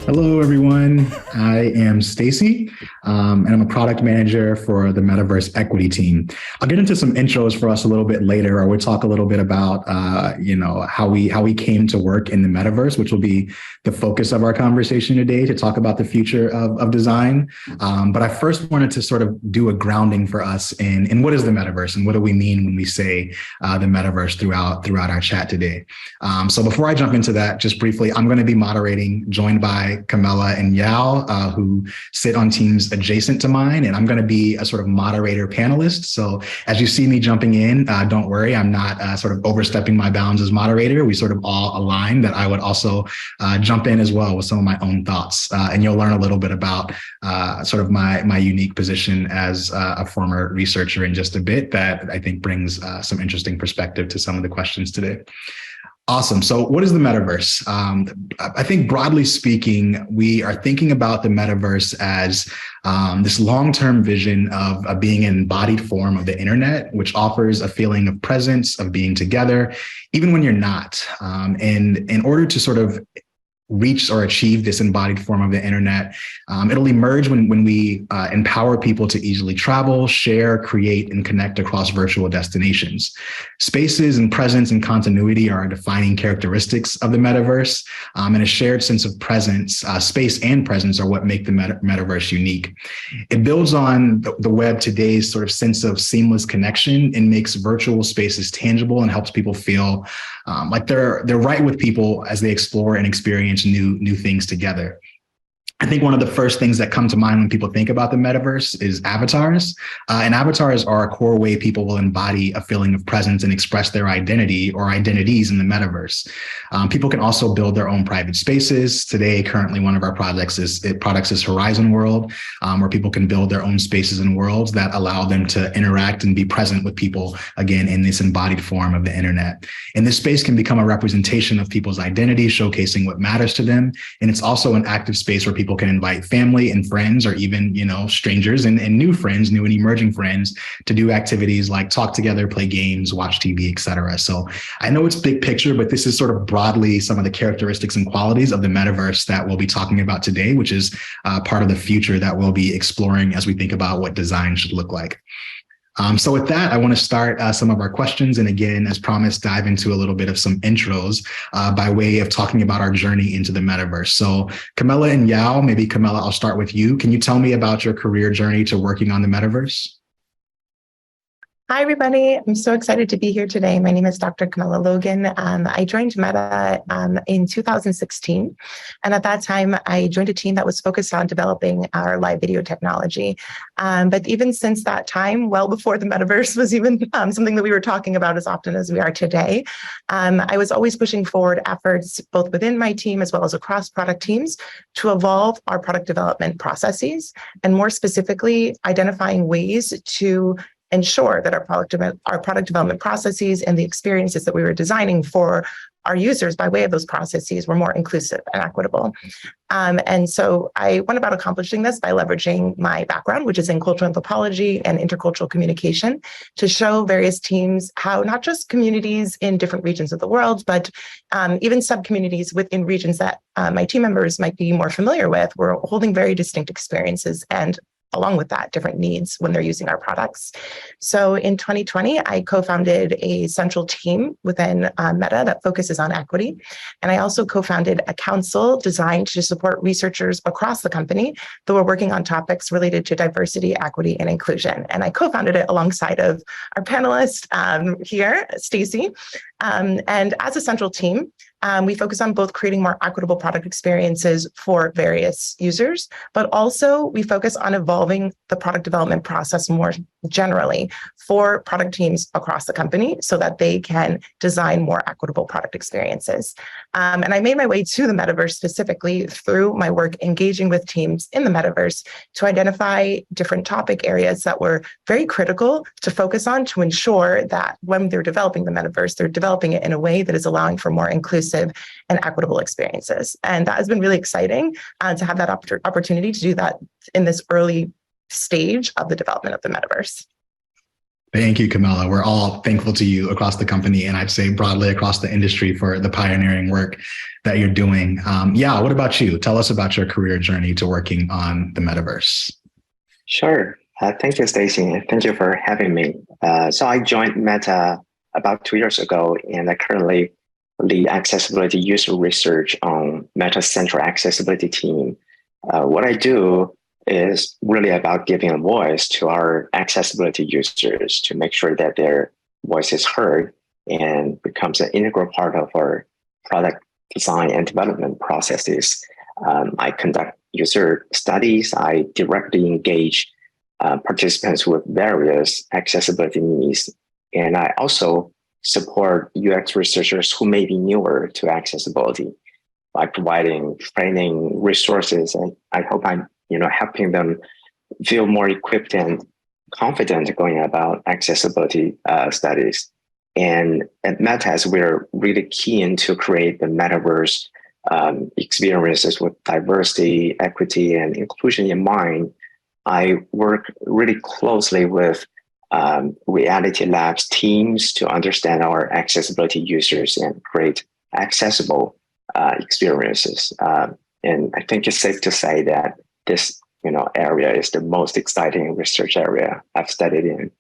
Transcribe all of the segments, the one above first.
Hello, everyone. I am Stacey, and I'm a product manager for the Metaverse equity team. I'll get into some intros for us a little bit later, or we'll talk a little bit about, how we came to work in the Metaverse, which will be the focus of our conversation today to talk about the future of design. But I first wanted to sort of do a grounding for us in what is the Metaverse and what do we mean when we say the Metaverse throughout our chat today. So before I jump into that, just briefly, I'm going to be moderating, joined by Camela and Yao, who sit on teams adjacent to mine, and I'm going to be a sort of moderator panelist. So as you see me jumping in, don't worry, I'm not sort of overstepping my bounds as moderator. We sort of all align that I would also jump in as well with some of my own thoughts, and you'll learn a little bit about sort of my unique position as a former researcher in just a bit that I think brings some interesting perspective to some of the questions today. Awesome. So what is the metaverse? I think broadly speaking, we are thinking about the metaverse as this long-term vision of being an embodied form of the internet, which offers a feeling of presence, of being together, even when you're not. And in order to sort of reach or achieve this embodied form of the internet, it'll emerge when we empower people to easily travel, share, create, and connect across virtual destinations. Spaces and presence and continuity are defining characteristics of the metaverse, and a shared sense of presence, space and presence are what make the metaverse unique. It builds on the web today's sort of sense of seamless connection and makes virtual spaces tangible and helps people feel like they're right with people as they explore and experience new things together. I think one of the first things that come to mind when people think about the metaverse is avatars. And avatars are a core way people will embody a feeling of presence and express their identity or identities in the metaverse. People can also build their own private spaces. Today, currently, one of our products is Horizon World, where people can build their own spaces and worlds that allow them to interact and be present with people, again, in this embodied form of the internet. And this space can become a representation of people's identity, showcasing what matters to them. And it's also an active space where people can invite family and friends, or even, strangers and new friends, new and emerging friends, to do activities like talk together, play games, watch TV, etc. So I know it's big picture, but this is sort of broadly some of the characteristics and qualities of the metaverse that we'll be talking about today, which is part of the future that we'll be exploring as we think about what design should look like. So with that, I want to start some of our questions. And again, as promised, dive into a little bit of some intros by way of talking about our journey into the metaverse. So Camela and Yao, maybe Camela, I'll start with you. Can you tell me about your career journey to working on the metaverse? Hi, everybody. I'm so excited to be here today. My name is Dr. Camela Logan. I joined Meta in 2016. And at that time, I joined a team that was focused on developing our live video technology. But even since that time, well before the metaverse was even something that we were talking about as often as we are today, I was always pushing forward efforts both within my team as well as across product teams to evolve our product development processes, and more specifically, identifying ways to ensure that our product development processes and the experiences that we were designing for our users by way of those processes were more inclusive and equitable. And so I went about accomplishing this by leveraging my background, which is in cultural anthropology and intercultural communication, to show various teams how not just communities in different regions of the world, but even sub-communities within regions that my team members might be more familiar with were holding very distinct experiences, and along with that, different needs when they're using our products. So in 2020, I co-founded a central team within Meta that focuses on equity. And I also co-founded a council designed to support researchers across the company that were working on topics related to diversity, equity, and inclusion. And I co-founded it alongside of our panelist here, Stacey. And as a central team, we focus on both creating more equitable product experiences for various users, but also we focus on evolving the product development process more generally for product teams across the company so that they can design more equitable product experiences. And I made my way to the metaverse specifically through my work engaging with teams in the metaverse to identify different topic areas that were very critical to focus on to ensure that when they're developing the metaverse, they're developing it in a way that is allowing for more inclusive and equitable experiences. And that has been really exciting to have that opportunity to do that in this early stage of the development of the metaverse. Thank you, Camela. We're all thankful to you across the company, and I'd say broadly across the industry for the pioneering work that you're doing. Yeah, what about you? Tell us about your career journey to working on the metaverse. Sure. Thank you, Stacey. Thank you for having me. So I joined Meta about 2 years ago, and I currently lead accessibility user research on Meta's central accessibility team. What I do is really about giving a voice to our accessibility users to make sure that their voice is heard and becomes an integral part of our product design and development processes. I conduct user studies. I directly engage participants with various accessibility needs. And I also support UX researchers who may be newer to accessibility by providing training resources. And I hope I'm helping them feel more equipped and confident going about accessibility studies. And at Meta, we're really keen to create the metaverse experiences with diversity, equity, and inclusion in mind. I work really closely with Reality Labs teams to understand our accessibility users and create accessible experiences. And I think it's safe to say that this area is the most exciting research area I've studied in.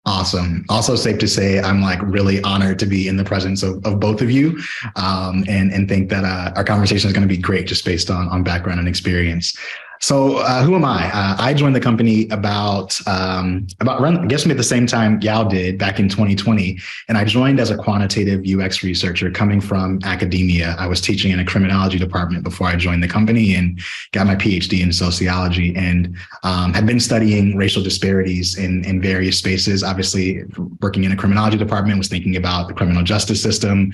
Awesome. Also safe to say I'm like really honored to be in the presence of both of you, and think that our conversation is going to be great just based on background and experience. So who am I? I joined the company about around, I guess, at the same time Yao did back in 2020. And I joined as a quantitative UX researcher coming from academia. I was teaching in a criminology department before I joined the company and got my PhD in sociology, and had been studying racial disparities in various spaces. Obviously, working in a criminology department, was thinking about the criminal justice system.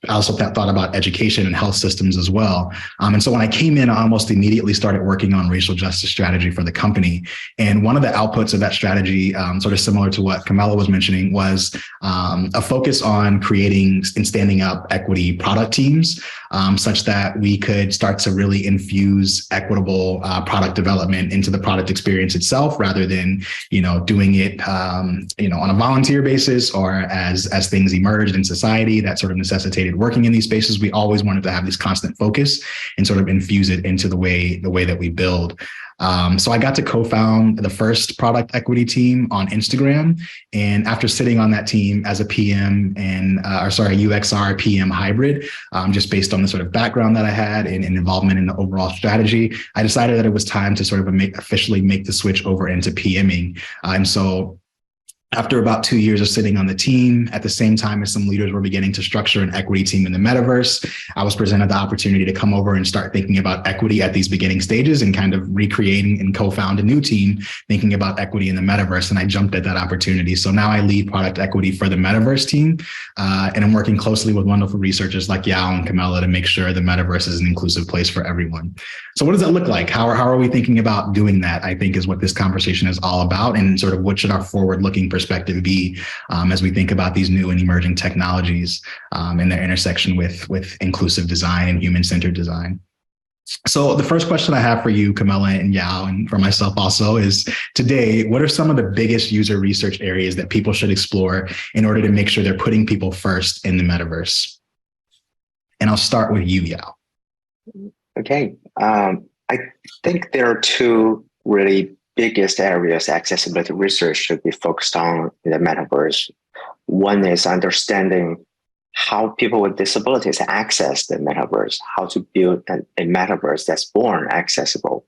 I also thought about education and health systems as well. And so when I came in, I almost immediately started working on racial justice strategy for the company. And one of the outputs of that strategy, sort of similar to what Camela was mentioning, was a focus on creating and standing up equity product teams, such that we could start to really infuse equitable product development into the product experience itself, rather than doing it on a volunteer basis or as things emerged in society that sort of necessitated working in these spaces. We always wanted to have this constant focus and sort of infuse it into the way that we build. So I got to co-found the first product equity team on Instagram. And after sitting on that team as a PM and, UXR PM hybrid, just based on the sort of background that I had and involvement in the overall strategy, I decided that it was time to sort of officially make the switch over into PMing. And so after about 2 years of sitting on the team, at the same time as some leaders were beginning to structure an equity team in the metaverse, I was presented the opportunity to come over and start thinking about equity at these beginning stages and kind of recreating and co-found a new team thinking about equity in the metaverse. And I jumped at that opportunity. So now I lead product equity for the metaverse team. And I'm working closely with wonderful researchers like Yao and Camela to make sure the metaverse is an inclusive place for everyone. So what does that look like? How are we thinking about doing that, I think, is what this conversation is all about, and sort of what should our forward-looking perspective be as we think about these new and emerging technologies and their intersection with inclusive design and human-centered design. So the first question I have for you, Camela and Yao, and for myself also, is today, what are some of the biggest user research areas that people should explore in order to make sure they're putting people first in the metaverse? And I'll start with you, Yao. Okay. I think there are two really biggest areas accessibility research should be focused on in the metaverse. One is understanding how people with disabilities access the metaverse, how to build a metaverse that's born accessible.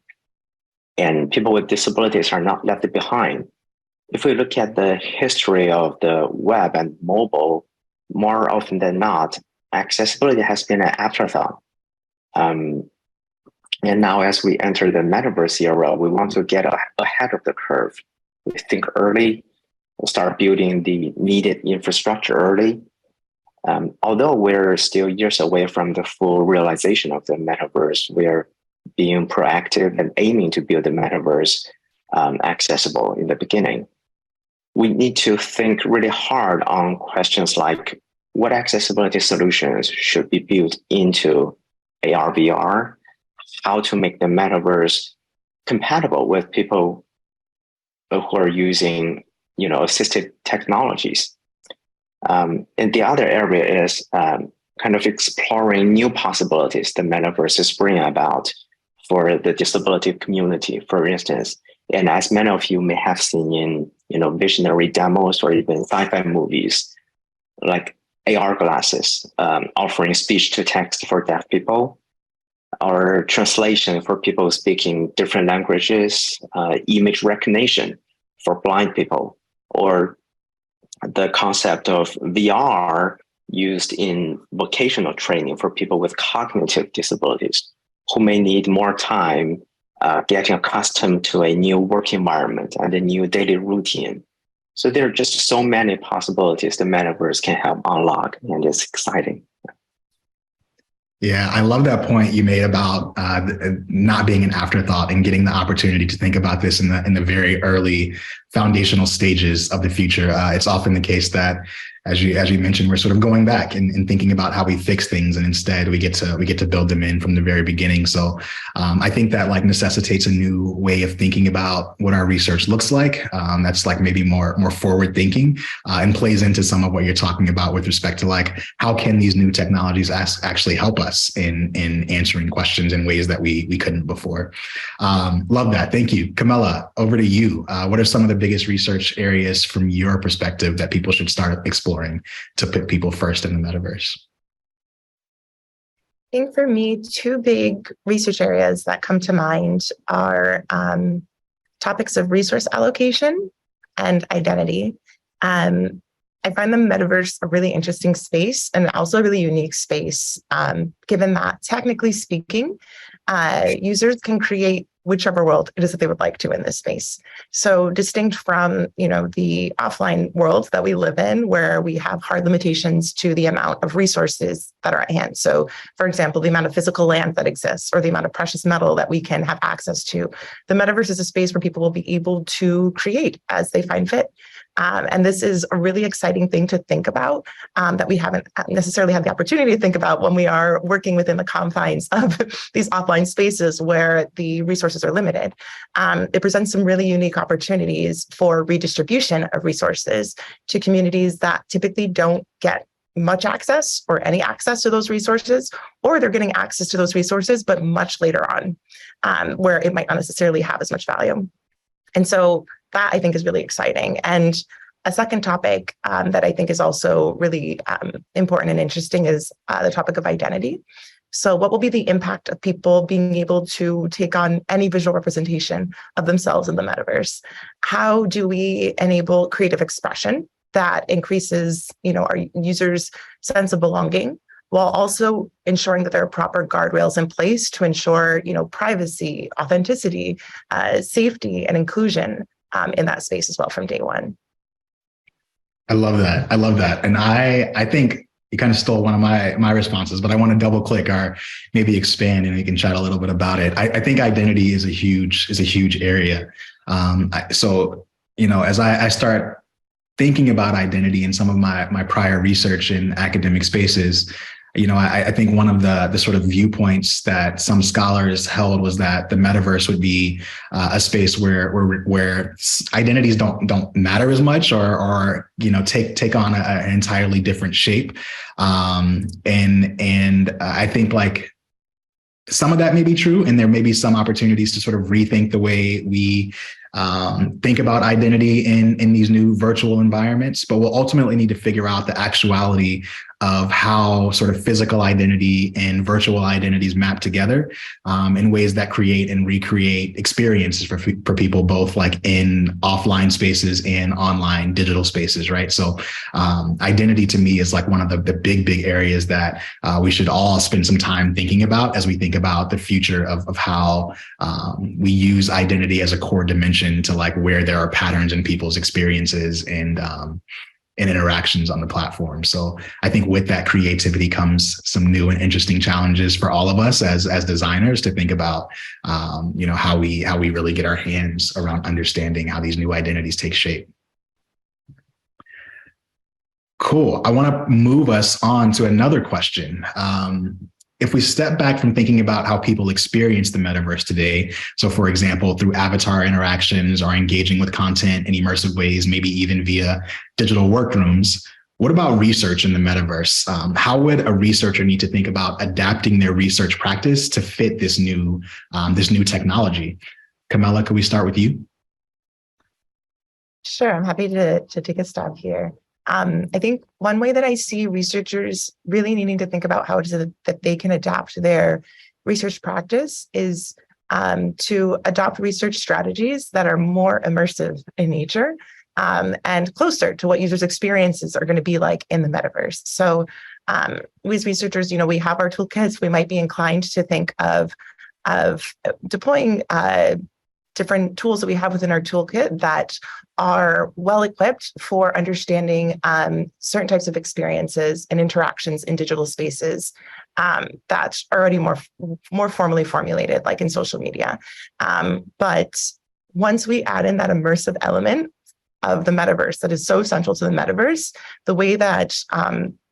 And people with disabilities are not left behind. If we look at the history of the web and mobile, more often than not, accessibility has been an afterthought. And now as we enter the metaverse era, we want to get ahead of the curve. We think early, we'll start building the needed infrastructure early. Although we're still years away from the full realization of the metaverse, we're being proactive and aiming to build the metaverse accessible in the beginning. We need to think really hard on questions like what accessibility solutions should be built into AR, VR, how to make the metaverse compatible with people who are using assistive technologies. And the other area is kind of exploring new possibilities the metaverse is bringing about for the disability community, for instance. And as many of you may have seen in, visionary demos or even sci-fi movies, like AR glasses, offering speech to text for deaf people, or translation for people speaking different languages, image recognition for blind people, or the concept of VR used in vocational training for people with cognitive disabilities who may need more time getting accustomed to a new work environment and a new daily routine. So there are just so many possibilities the metaverse can help unlock, and it's exciting. Yeah, I love that point you made about not being an afterthought and getting the opportunity to think about this in the very early foundational stages of the future. It's often the case that, as you mentioned, we're sort of going back and thinking about how we fix things, and instead we get to build them in from the very beginning. So I think that necessitates a new way of thinking about what our research looks like. That's maybe more forward thinking and plays into some of what you're talking about with respect to how can these new technologies actually help us in answering questions in ways that we couldn't before. Love that. Thank you. Camela, over to you. What are some of the biggest research areas from your perspective that people should start exploring to put people first in the metaverse? I think for me, two big research areas that come to mind are topics of resource allocation and identity. I find the metaverse a really interesting space and also a really unique space, given that technically speaking, users can create whichever world it is that they would like to in this space. So distinct from, the offline world that we live in, where we have hard limitations to the amount of resources that are at hand. So for example, the amount of physical land that exists or the amount of precious metal that we can have access to. The metaverse is a space where people will be able to create as they find fit. And this is a really exciting thing to think about that we haven't necessarily had the opportunity to think about when we are working within the confines of these offline spaces where the resources are limited. It presents some really unique opportunities for redistribution of resources to communities that typically don't get much access or any access to those resources, or they're getting access to those resources, but much later on, where it might not necessarily have as much value. And so that I think is really exciting. And a second topic that I think is also really important and interesting is the topic of identity. So what will be the impact of people being able to take on any visual representation of themselves in the metaverse? How do we enable creative expression that increases, our users' sense of belonging, while also ensuring that there are proper guardrails in place to ensure, privacy, authenticity, safety, and inclusion in that space as well from day one. I love that. And I think you kind of stole one of my responses, but I want to double click or maybe expand, and we can chat a little bit about it. I think identity is a huge area. So, as I start thinking about identity in some of my prior research in academic spaces, I think one of the sort of viewpoints that some scholars held was that the metaverse would be a space where identities don't matter as much, or take on an entirely different shape. And I think some of that may be true, and there may be some opportunities to sort of rethink the way we think about identity in these new virtual environments. But we'll ultimately need to figure out the actuality of how sort of physical identity and virtual identities map together in ways that create and recreate experiences for people, both in offline spaces and online digital spaces, right? So identity to me is one of the big areas that we should all spend some time thinking about as we think about the future of how we use identity as a core dimension to where there are patterns in people's experiences and interactions on the platform. So I think with that creativity comes some new and interesting challenges for all of us as designers to think about, how we really get our hands around understanding how these new identities take shape. Cool. I want to move us on to another question. if we step back from thinking about how people experience the metaverse today, so for example, through avatar interactions or engaging with content in immersive ways, maybe even via digital workrooms, what about research in the metaverse? How would a researcher need to think about adapting their research practice to fit this new technology? Camela, could we start with you? Sure, I'm happy to take a stab here. I think one way that I see researchers really needing to think about how it is that they can adapt their research practice is to adopt research strategies that are more immersive in nature and closer to what users' experiences are going to be like in the metaverse. So we as researchers, we have our toolkits. We might be inclined to think of deploying different tools that we have within our toolkit that are well equipped for understanding certain types of experiences and interactions in digital spaces that are already more formally formulated, like in social media. But once we add in that immersive element of the metaverse that is so central to the metaverse, the way that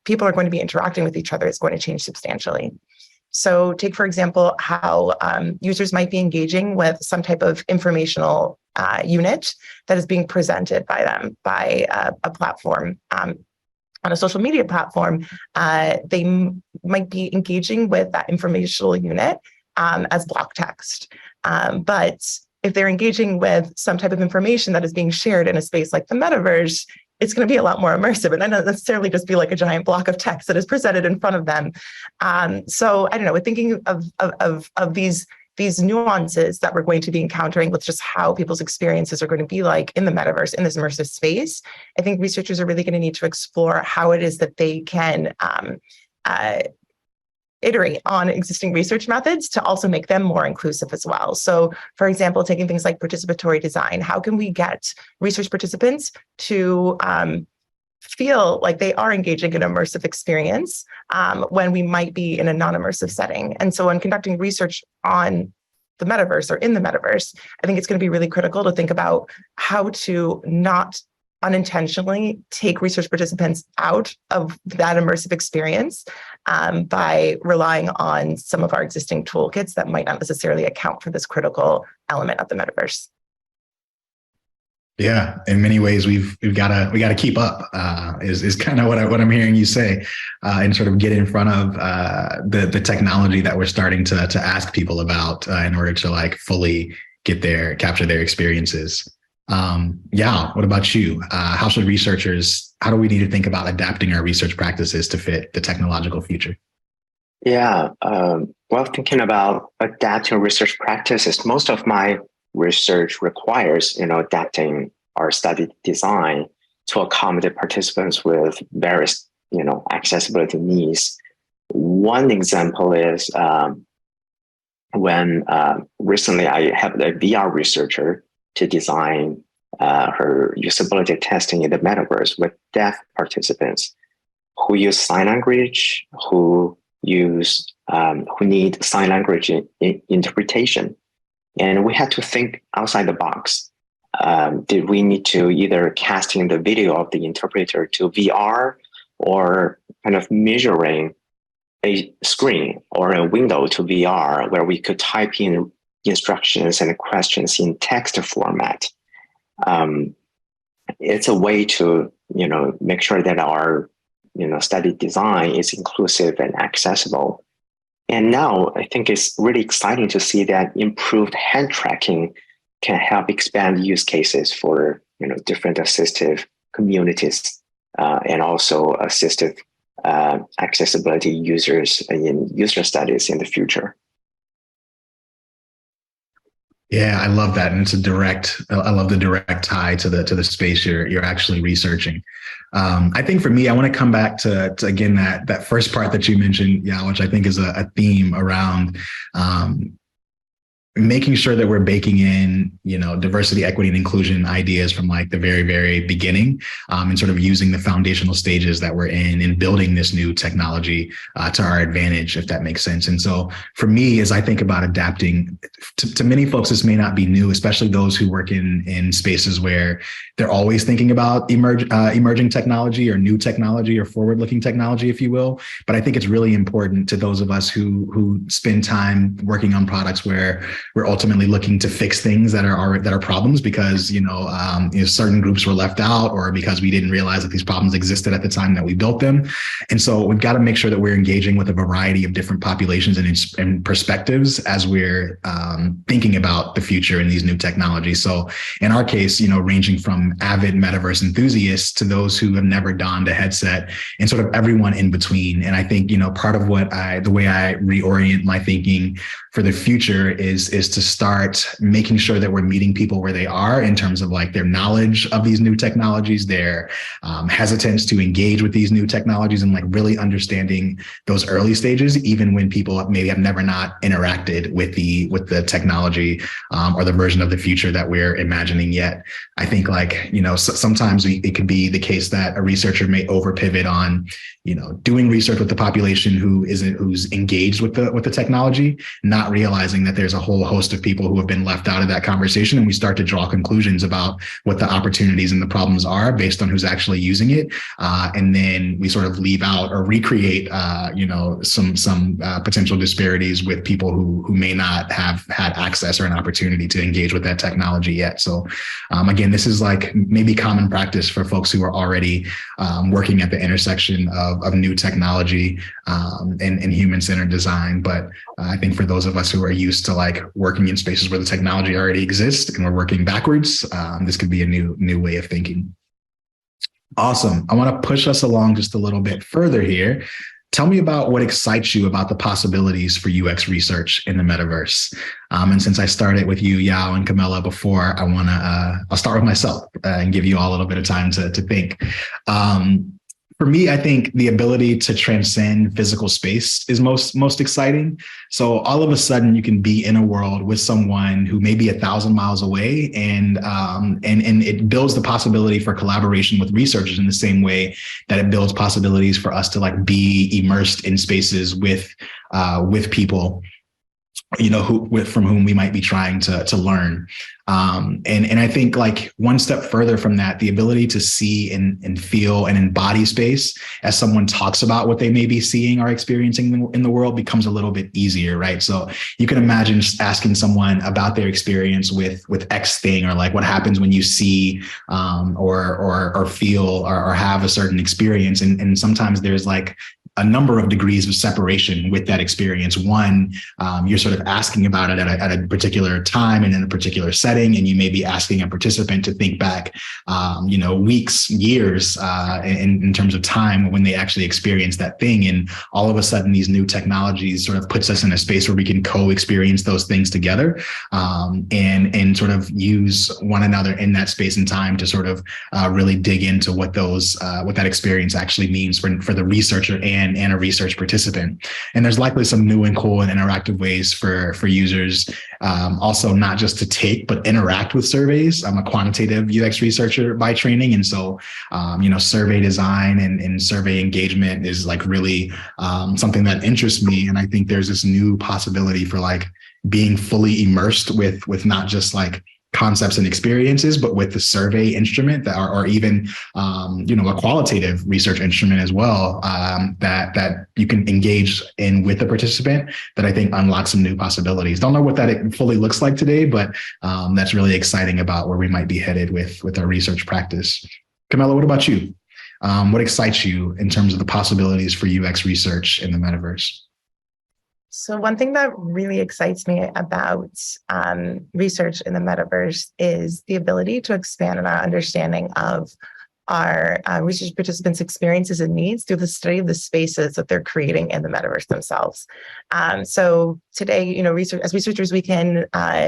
people are going to be interacting with each other is going to change substantially. So take, for example, how users might be engaging with some type of informational unit that is being presented by them by a platform. On a social media platform, they might be engaging with that informational unit as block text. But if they're engaging with some type of information that is being shared in a space like the metaverse, it's going to be a lot more immersive and not necessarily just be like a giant block of text that is presented in front of them. So I don't know, we're thinking of these nuances that we're going to be encountering with just how people's experiences are going to be like in the metaverse, in this immersive space. I think researchers are really going to need to explore how it is that they can iterate on existing research methods to also make them more inclusive as well. So, for example, taking things like participatory design, how can we get research participants to feel like they are engaging in an immersive experience when we might be in a non-immersive setting? And so when conducting research on the metaverse or in the metaverse, I think it's going to be really critical to think about how to not unintentionally take research participants out of that immersive experience by relying on some of our existing toolkits that might not necessarily account for this critical element of the metaverse. Yeah, in many ways, we got to keep up. Is kind of what I'm hearing you say, and sort of get in front of the technology that we're starting to ask people about in order to like fully capture their experiences. Yeah. What about you? How do we need to think about adapting our research practices to fit the technological future? Yeah. Well, thinking about adapting research practices, most of my research requires, adapting our study design to accommodate participants with various, accessibility needs. One example is when recently I have a VR researcher to design her usability testing in the metaverse with deaf participants who use sign language, who need sign language interpretation. And we had to think outside the box. Did we need to either casting the video of the interpreter to VR or kind of measuring a screen or a window to VR where we could type in instructions and questions in text format? It's a way to, make sure that our, study design is inclusive and accessible. And now I think it's really exciting to see that improved hand tracking can help expand use cases for, different assistive communities and also assistive accessibility users in user studies in the future. Yeah, I love that, and it's I love the direct tie to the space you're actually researching. I think for me, I want to come back to again that first part that you mentioned, which I think is a theme around making sure that we're baking in, diversity, equity, and inclusion ideas from like the very, very beginning, and sort of using the foundational stages that we're in building this new technology to our advantage, if that makes sense. And so for me, as I think about adapting, to many folks, this may not be new, especially those who work in spaces where they're always thinking about emerging technology or new technology or forward-looking technology, if you will. But I think it's really important to those of us who spend time working on products where we're ultimately looking to fix things that are problems because certain groups were left out, or because we didn't realize that these problems existed at the time that we built them. And so we've got to make sure that we're engaging with a variety of different populations and perspectives as we're thinking about the future and these new technologies. So in our case, ranging from avid metaverse enthusiasts to those who have never donned a headset, and sort of everyone in between. And I think part of the way I reorient my thinking for the future is to start making sure that we're meeting people where they are in terms of like their knowledge of these new technologies, their hesitance to engage with these new technologies, and like really understanding those early stages, even when people maybe have never not interacted with the technology or the version of the future that we're imagining yet. I think sometimes it could be the case that a researcher may over pivot on doing research with the population who's engaged with the technology, not realizing that there's a whole host of people who have been left out of that conversation, and we start to draw conclusions about what the opportunities and the problems are based on who's actually using it, and then we sort of leave out or recreate some potential disparities with people who may not have had access or an opportunity to engage with that technology yet. So again, this is like maybe common practice for folks who are already working at the intersection of new technology and human-centered design. But I think for those of us who are used to like working in spaces where the technology already exists and we're working backwards, this could be a new way of thinking. Awesome. I want to push us along just a little bit further here. Tell me about what excites you about the possibilities for UX research in the metaverse. And since I started with you, Yao and Camela, before, I'll start with myself and give you all a little bit of time to think. For me, I think the ability to transcend physical space is most exciting. So all of a sudden, you can be in a world with someone who may be 1,000 miles away, and it builds the possibility for collaboration with researchers in the same way that it builds possibilities for us to like be immersed in spaces with people from whom we might be trying to learn. And I think like one step further from that, the ability to see and feel and embody space as someone talks about what they may be seeing or experiencing in the world becomes a little bit easier, right? So you can imagine just asking someone about their experience with X thing, or like what happens when you see or feel or have a certain experience. And sometimes there's like a number of degrees of separation with that experience. One, you're sort of asking about it at a particular time and in a particular setting, and you may be asking a participant to think back, weeks, years, in terms of time when they actually experienced that thing. And all of a sudden, these new technologies sort of puts us in a space where we can co-experience those things together, and sort of use one another in that space and time to sort of really dig into what that experience actually means for the researcher and a research participant. And there's likely some new and cool and interactive ways for users, also not just to take, but interact with surveys. I'm a quantitative UX researcher by training. And so, survey design and survey engagement is like really something that interests me. And I think there's this new possibility for like being fully immersed with not just like concepts and experiences, but with the survey instrument or even, a qualitative research instrument as well, that you can engage in with the participant, that I think unlocks some new possibilities. Don't know what that fully looks like today, but that's really exciting about where we might be headed with our research practice. Camela, what about you? What excites you in terms of the possibilities for UX research in the metaverse? So one thing that really excites me about research in the metaverse is the ability to expand on our understanding of our research participants' experiences and needs through the study of the spaces that they're creating in the metaverse themselves. So today, as researchers, we can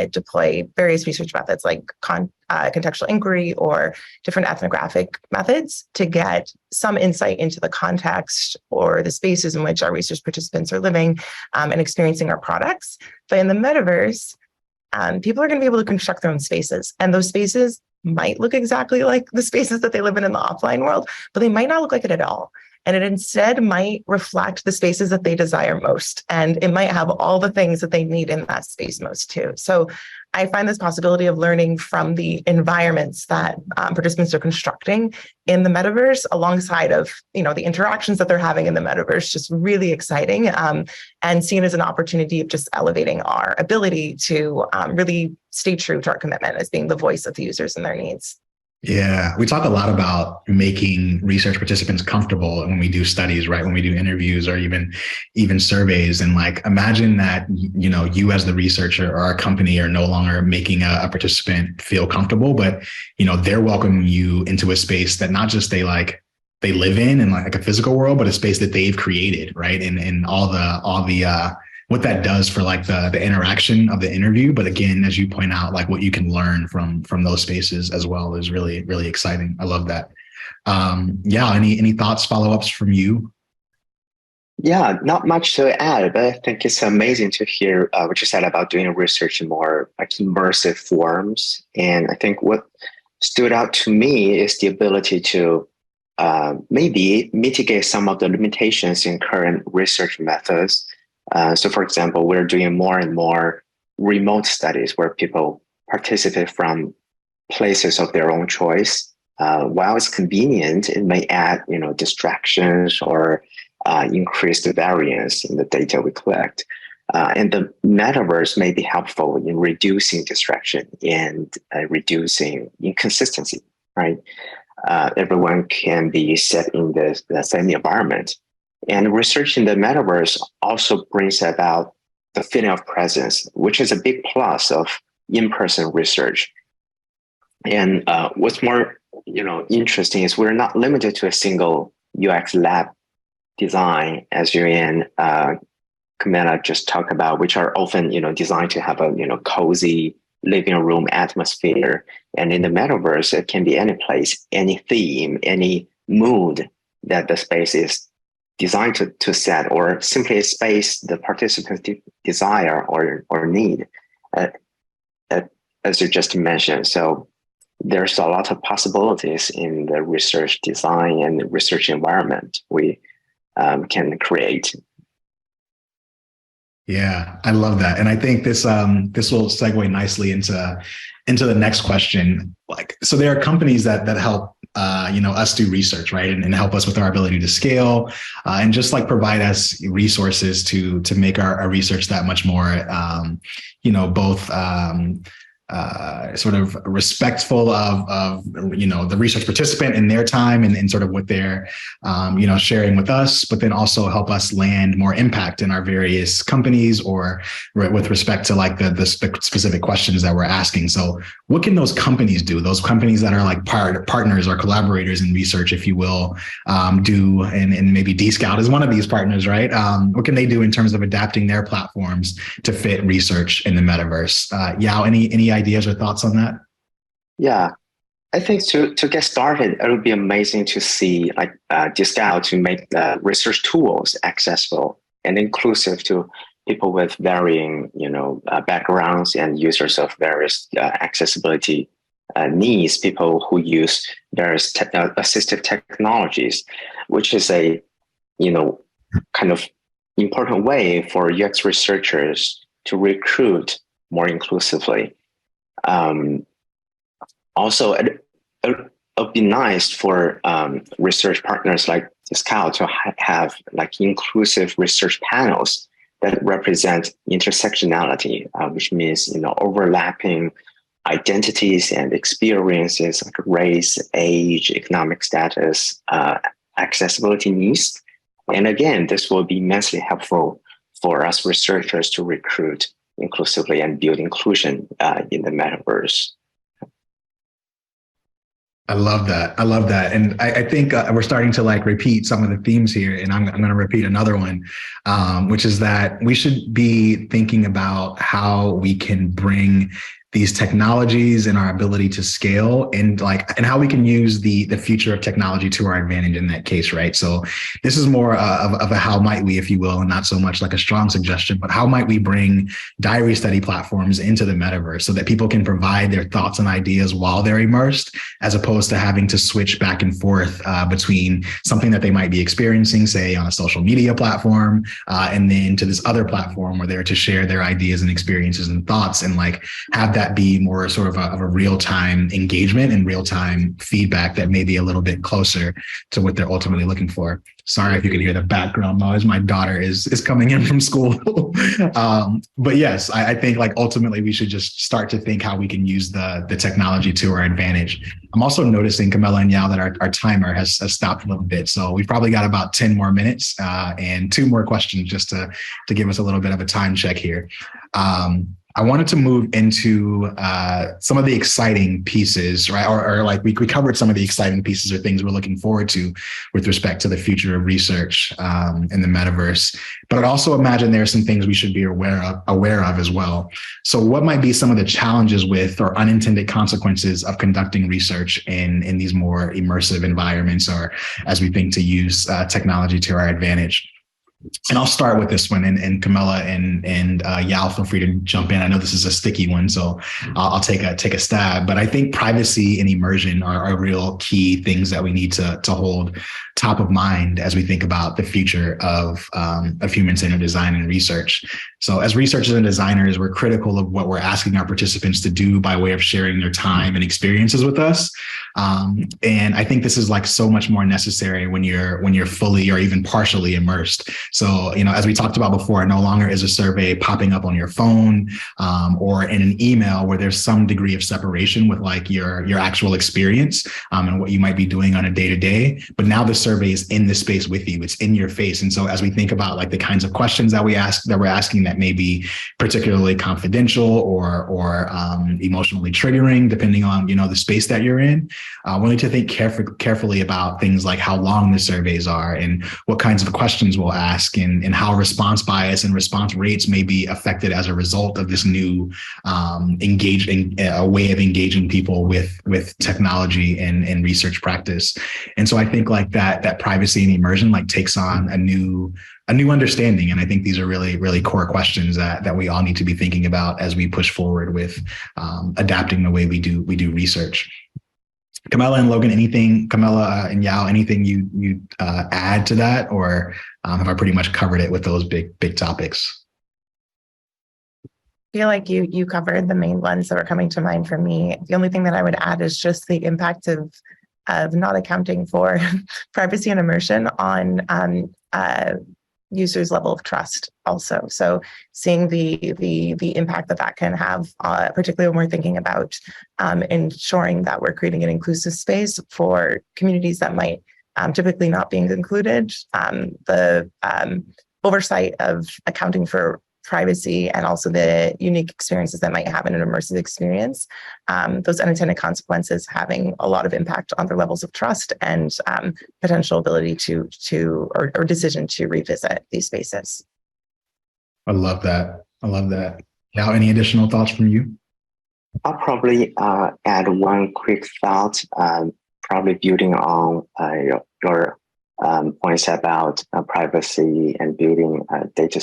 deploy various research methods like contextual inquiry or different ethnographic methods to get some insight into the context or the spaces in which our research participants are living and experiencing our products. But in the metaverse, people are going to be able to construct their own spaces. And those spaces might look exactly like the spaces that they live in the offline world, but they might not look like it at all. And it instead might reflect the spaces that they desire most. And it might have all the things that they need in that space most too. So I find this possibility of learning from the environments that participants are constructing in the metaverse alongside of, the interactions that they're having in the metaverse, just really exciting, and seen as an opportunity of just elevating our ability to really stay true to our commitment as being the voice of the users and their needs. Yeah, we talk a lot about making research participants comfortable when we do studies, right? When we do interviews or even surveys. And like, imagine that, you as the researcher or a company are no longer making a participant feel comfortable, but, they're welcoming you into a space that not just they live in like a physical world, but a space that they've created, right? And all the what that does for like the interaction of the interview. But again, as you point out, like what you can learn from those spaces as well is really, really exciting. I love that. Any thoughts, follow-ups from you? Yeah, not much to add, but I think it's amazing to hear what you said about doing research in more like immersive forms. And I think what stood out to me is the ability to maybe mitigate some of the limitations in current research methods. So, for example, we're doing more and more remote studies where people participate from places of their own choice. While it's convenient, it may add, distractions or increase the variance in the data we collect. And the metaverse may be helpful in reducing distraction and reducing inconsistency, right? Everyone can be set in the same environment. And research in the metaverse also brings about the feeling of presence, which is a big plus of in-person research. And what's more, interesting is we're not limited to a single UX lab design, as you and Camela just talked about, which are often, designed to have a, cozy living room atmosphere. And in the metaverse, it can be any place, any theme, any mood that the space is designed to set, or simply a space the participants desire or need, as you just mentioned. So there's a lot of possibilities in the research design and the research environment we can create. Yeah, I love that. And I think this will segue nicely into the next question. Like, so there are companies that help us do research, right? And help us with our ability to scale, and just like provide us resources to make our research that much more, both sort of respectful of the research participant and their time and sort of what they're sharing with us, but then also help us land more impact in our various companies or with respect to like the specific questions that we're asking. So what can those companies do? Those companies that are like partners or collaborators in research, if you will, do, and maybe DScout is one of these partners, right? What can they do in terms of adapting their platforms to fit research in the metaverse? Yao, any ideas or thoughts on that? Yeah, I think to get started, it would be amazing to see like DScout to make the research tools accessible and inclusive to people with varying backgrounds and users of various accessibility needs, people who use various assistive technologies, which is a kind of important way for UX researchers to recruit more inclusively. Also, it would be nice for research partners like DScout to have like inclusive research panels that represent intersectionality, which means overlapping identities and experiences like race, age, economic status, accessibility needs. And again, this will be immensely helpful for us researchers to recruit inclusively and build inclusion in the metaverse. I love that. And I think we're starting to like repeat some of the themes here, and I'm going to repeat another one, which is that we should be thinking about how we can bring these technologies and our ability to scale, and how we can use the future of technology to our advantage in that case, right? So this is more of a how might we, if you will, and not so much like a strong suggestion, but how might we bring diary study platforms into the metaverse so that people can provide their thoughts and ideas while they're immersed, as opposed to having to switch back and forth between something that they might be experiencing, say on a social media platform, and then to this other platform where they're to share their ideas and experiences and thoughts, and have that be more sort of a real-time engagement and real-time feedback that may be a little bit closer to what they're ultimately looking for. Sorry if you can hear the background noise. My daughter is coming in from school. But yes, I think ultimately we should just start to think how we can use the technology to our advantage. I'm also noticing, Camela and Yao, that our timer has stopped a little bit. So we've probably got about 10 more minutes and 2 more questions just to give us a little bit of a time check here. I wanted to move into some of the exciting pieces, right? Or we covered some of the exciting pieces or things we're looking forward to with respect to the future of research in the metaverse. But I'd also imagine there are some things we should be aware of as well. So what might be some of the challenges with or unintended consequences of conducting research in these more immersive environments, or as we think to use technology to our advantage? And I'll start with this one, and Camela and Yao, feel free to jump in. I know this is a sticky one, so I'll take a stab. But I think privacy and immersion are real key things that we need to hold top of mind as we think about the future of human-centered design and research. So as researchers and designers, we're critical of what we're asking our participants to do by way of sharing their time and experiences with us. And I think this is so much more necessary when you're fully or even partially immersed. So, as we talked about before, no longer is a survey popping up on your phone or in an email where there's some degree of separation with your actual experience and what you might be doing on a day-to-day. But now the survey is in the space with you. It's in your face. And so as we think about the kinds of questions that we're asking that may be particularly confidential or emotionally triggering, depending on, the space that you're in, we need to think carefully about things like how long the surveys are and what kinds of questions we'll ask, and how response bias and response rates may be affected as a result of this new way of engaging people with technology and research practice. And so I think that privacy and immersion takes on a new understanding. And I think these are really, really core questions that we all need to be thinking about as we push forward with adapting the way we do research. Camela and Logan, Camela and Yao, anything you add to that, or have I pretty much covered it with those big topics? I feel like you covered the main ones that were coming to mind for me. The only thing that I would add is just the impact of not accounting for privacy and immersion on users' level of trust also. So seeing the impact that can have, particularly when we're thinking about ensuring that we're creating an inclusive space for communities that might typically not being included, the oversight of accounting for privacy and also the unique experiences that might have in an immersive experience, those unintended consequences having a lot of impact on their levels of trust and potential ability or decision to revisit these spaces. I love that. Now, any additional thoughts from you? I'll probably add one quick thought, probably building on your points about privacy and building data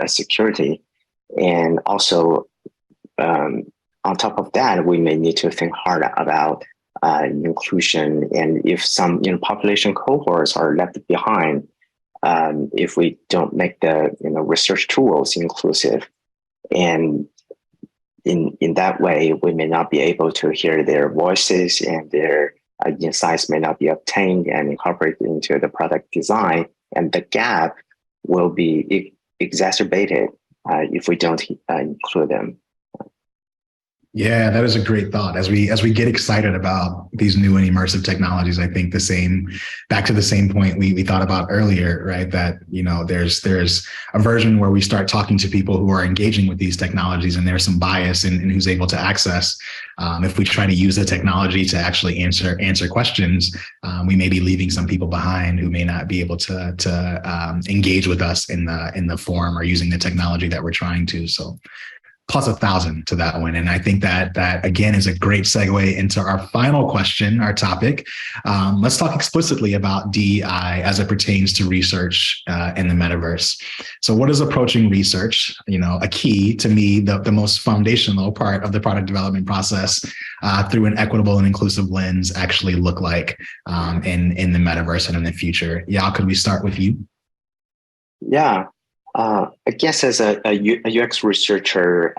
security. And also, on top of that, we may need to think hard about inclusion. And if some population cohorts are left behind, if we don't make the research tools inclusive, and in that way, we may not be able to hear their voices, and their insights may not be obtained and incorporated into the product design, and the gap will be exacerbated if we don't include them. Yeah, that is a great thought. As we get excited about these new and immersive technologies, I think back to the same point we thought about earlier, right? That there's a version where we start talking to people who are engaging with these technologies, and there's some bias in who's able to access. If we try to use the technology to actually answer questions, we may be leaving some people behind who may not be able to engage with us in the form or using the technology that we're trying to. So plus 1,000 to that one. And I think that again is a great segue into our final question, our topic. Let's talk explicitly about DEI as it pertains to research in the metaverse. So what is approaching research? A key to me, the most foundational part of the product development process through an equitable and inclusive lens actually look like in the metaverse and in the future? Yao, could we start with you? Yeah, I guess as a UX researcher,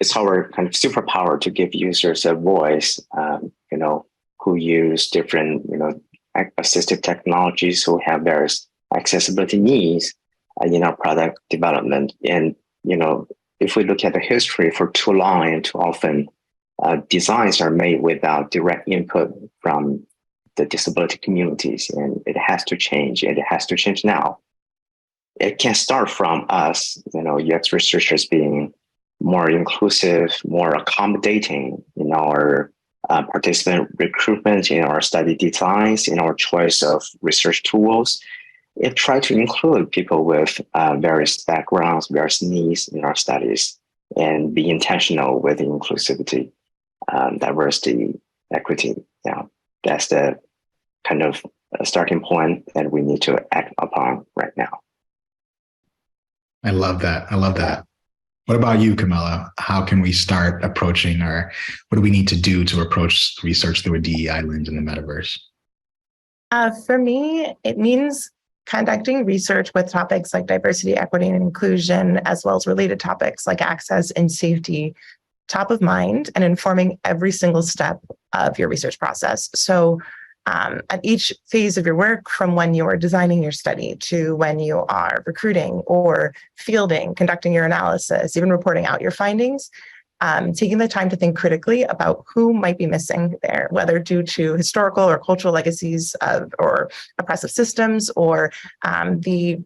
it's our kind of superpower to give users a voice, who use different, assistive technologies, who have various accessibility needs in our product development. And, if we look at the history, for too long and too often, designs are made without direct input from the disability communities, and it has to change, and it has to change now. It can start from us, UX researchers being more inclusive, more accommodating in our participant recruitment, in our study designs, in our choice of research tools. It try to include people with various backgrounds, various needs in our studies, and be intentional with inclusivity, diversity, equity. Yeah, that's the kind of starting point that we need to act upon right now. I love that. What about you, Camela? How can we start approaching, or what do we need to do to approach research through a DEI lens in the metaverse? For me, it means conducting research with topics like diversity, equity, and inclusion, as well as related topics like access and safety, top of mind, and informing every single step of your research process. So at each phase of your work, from when you're designing your study to when you are recruiting or fielding, conducting your analysis, even reporting out your findings, taking the time to think critically about who might be missing there, whether due to historical or cultural legacies or oppressive systems, or the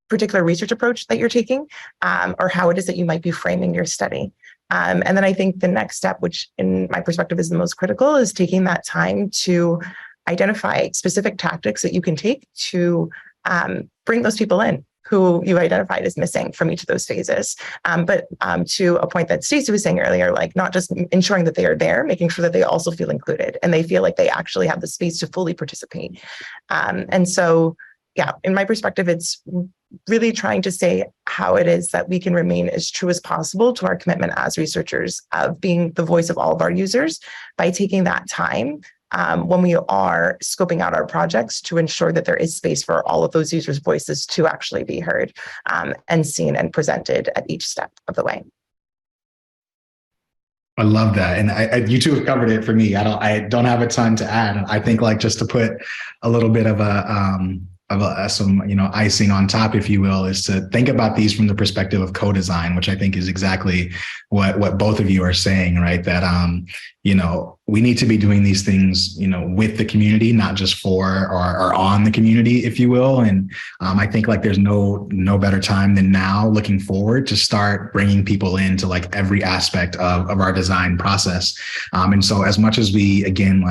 particular research approach that you're taking, or how it is that you might be framing your study. And then I think the next step, which in my perspective is the most critical, is taking that time to identify specific tactics that you can take to bring those people in who you identified as missing from each of those phases. But to a point that Stacey was saying earlier, like not just ensuring that they are there, making sure that they also feel included and they feel like they actually have the space to fully participate. And so, yeah, in my perspective, it's really trying to say how it is that we can remain as true as possible to our commitment as researchers of being the voice of all of our users by taking that time when we are scoping out our projects to ensure that there is space for all of those users' voices to actually be heard and seen and presented at each step of the way. I love that. And you two have covered it for me. I don't have a ton to add. I think like just to put a little bit of some icing on top, if you will, is to think about these from the perspective of co-design, which I think is exactly what both of you are saying, right? That we need to be doing these things with the community, not just for or on the community, if you will. And I think like there's no better time than now, looking forward, to start bringing people into like every aspect of our design process. And so as much as we again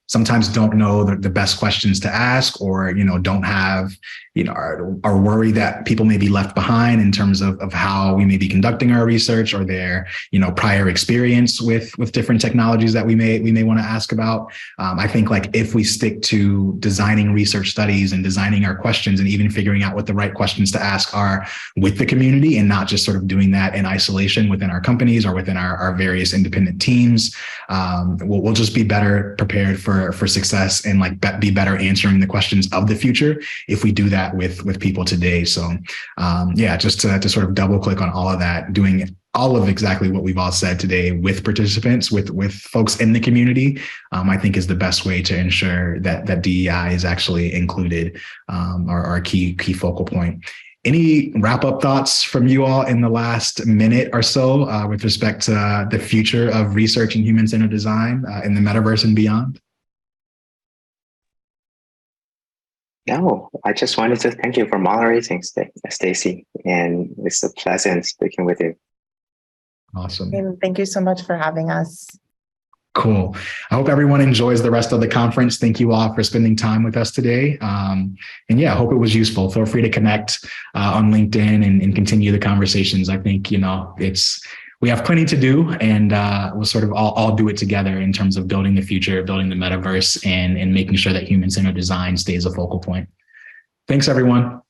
sometimes don't know the best questions to ask, or don't have are worried that people may be left behind in terms of how we may be conducting our research, or their prior experience with different technologies that we may want to ask about. I think if we stick to designing research studies and designing our questions, and even figuring out what the right questions to ask are with the community, and not just sort of doing that in isolation within our companies or within our various independent teams, we'll just be better prepared for success, and be better answering the questions of the future if we do that with people today. So just to sort of double click on all of that, doing all of exactly what we've all said today with participants, with folks in the community, I think is the best way to ensure that DEI is actually included, or a key focal point. Any wrap-up thoughts from you all in the last minute or so with respect to the future of research and human-centered design in the metaverse and beyond? No, I just wanted to thank you for moderating, Stacey, and it's a pleasant speaking with you. Awesome. And thank you so much for having us. Cool. I hope everyone enjoys the rest of the conference. Thank you all for spending time with us today. And yeah, I hope it was useful. Feel free to connect on LinkedIn and continue the conversations. I think, we have plenty to do, and we'll sort of all do it together in terms of building the future, building the metaverse, and making sure that human-centered design stays a focal point. Thanks, everyone.